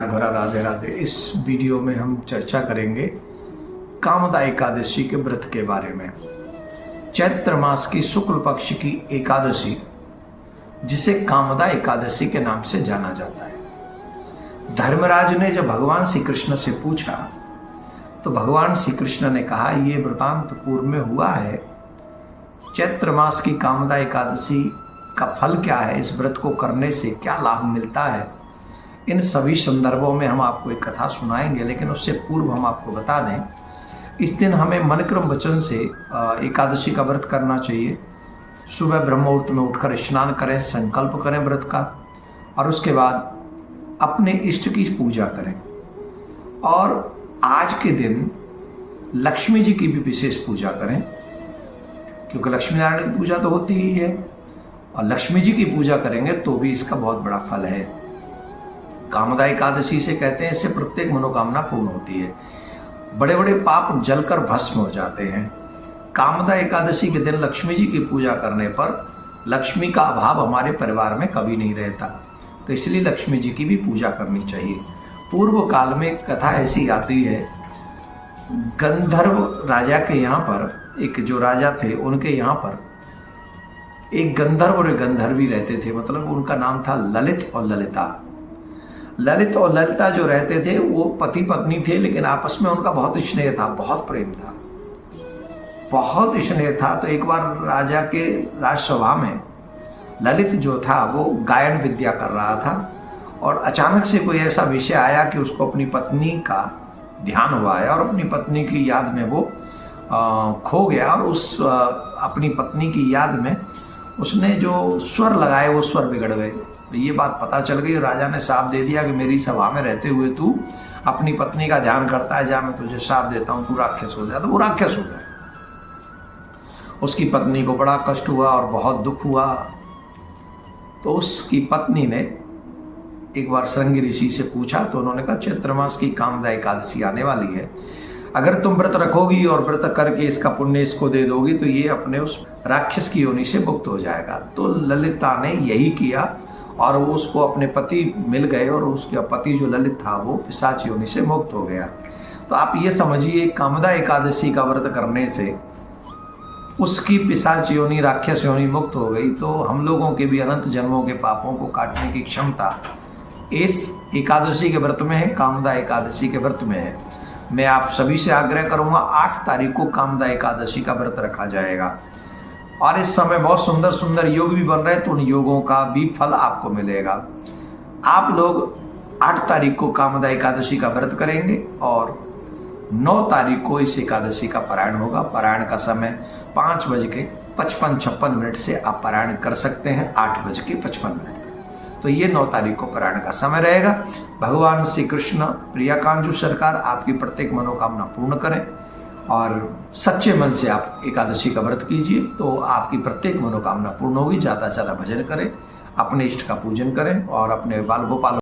भरा राधे राधे। इस वीडियो में हम चर्चा करेंगे कामदा एकादशी के व्रत के बारे में। चैत्र मास की शुक्ल पक्ष की एकादशी, जिसे कामदा एकादशी के नाम से जाना जाता है। धर्मराज ने जब भगवान श्री कृष्ण से पूछा तो भगवान श्री कृष्ण ने कहा, ये वृतांत पूर्व में हुआ है। चैत्र मास की कामदा एकादशी का फल क्या है, इस व्रत को करने से क्या लाभ मिलता है, इन सभी संदर्भों में हम आपको एक कथा सुनाएंगे। लेकिन उससे पूर्व हम आपको बता दें, इस दिन हमें मनक्रम वचन से एकादशी का व्रत करना चाहिए। सुबह ब्रह्म मुहूर्त में उठकर स्नान करें, संकल्प करें व्रत का, और उसके बाद अपने इष्ट की पूजा करें। और आज के दिन लक्ष्मी जी की भी विशेष पूजा करें, क्योंकि लक्ष्मी नारायण की पूजा तो होती ही है, और लक्ष्मी जी की पूजा करेंगे तो भी इसका बहुत बड़ा फल है। कामदा एकादशी से कहते हैं, इससे प्रत्येक मनोकामना पूर्ण होती है, बड़े बड़े पाप जलकर भस्म हो जाते हैं। कामदा एकादशी के दिन लक्ष्मी जी की पूजा करने पर लक्ष्मी का अभाव हमारे परिवार में कभी नहीं रहता, तो इसलिए लक्ष्मी जी की भी पूजा करनी चाहिए। पूर्व काल में एक कथा ऐसी आती है, गंधर्व राजा के यहाँ पर, एक जो राजा थे उनके यहाँ पर एक गंधर्व और एक गंधर्वी रहते थे। मतलब उनका नाम था ललित और ललिता। ललित और ललिता जो रहते थे वो पति पत्नी थे, लेकिन आपस में उनका बहुत स्नेह था, बहुत प्रेम था, बहुत स्नेह था। तो एक बार राजा के राजसभा में ललित जो था वो गायन विद्या कर रहा था, और अचानक से कोई ऐसा विषय आया कि उसको अपनी पत्नी का ध्यान हुआ है, और अपनी पत्नी की याद में वो खो गया। और उस अपनी पत्नी की याद में उसने जो स्वर लगाए वो स्वर बिगड़ गए। ये बात पता चल गई, राजा ने शाप दे दिया कि मेरी सभा में रहते हुए तू अपनी पत्नी का ध्यान करता है, जा मैं तुझे शाप देता हूं, तू राक्षस हो जा। तो वो राक्षस हो गया। उसकी पत्नी को बड़ा कष्ट हुआ और बहुत दुख हुआ। तो उसकी पत्नी ने एक बार श्रृंगी ऋषि से पूछा, तो उन्होंने कहा, चैत्र मास की कामदा एकादशी आने वाली है, अगर तुम व्रत रखोगी और व्रत करके इसका पुण्य इसको दे दोगी तो ये अपने उस राक्षस की योनि से मुक्त हो जाएगा। तो ललिता ने यही किया, और वो उसको अपने पति मिल गए, और उसका पति जो ललित था वो पिशाच योनि से मुक्त हो गया। तो आप ये समझिए, कामदा एकादशी का व्रत करने से उसकी पिशाच योनि, राक्षस योनि मुक्त हो गई। तो हम लोगों के भी अनंत जन्मों के पापों को काटने की क्षमता इस एकादशी के व्रत में है, कामदा एकादशी के व्रत में है। मैं आप सभी से आग्रह करूंगा, 8 तारीख को कामदा एकादशी का व्रत रखा जाएगा, और इस समय बहुत सुंदर सुंदर योग भी बन रहे हैं, तो उन योगों का भी फल आपको मिलेगा। आप लोग 8 तारीख को कामदा एकादशी का व्रत करेंगे, और 9 तारीख को इस एकादशी का पारायण होगा। पारायण का समय 5:55 से आप पारायण कर सकते हैं 8:55। तो ये 9 तारीख को पारायण का समय रहेगा। भगवान श्री कृष्ण प्रियाकांजु सरकार आपकी प्रत्येक मनोकामना पूर्ण करें, और सच्चे मन से आप एकादशी का व्रत कीजिए, तो आपकी प्रत्येक मनोकामना पूर्ण होगी। ज़्यादा से ज़्यादा भजन करें, अपने इष्ट का पूजन करें, और अपने बाल गोपाल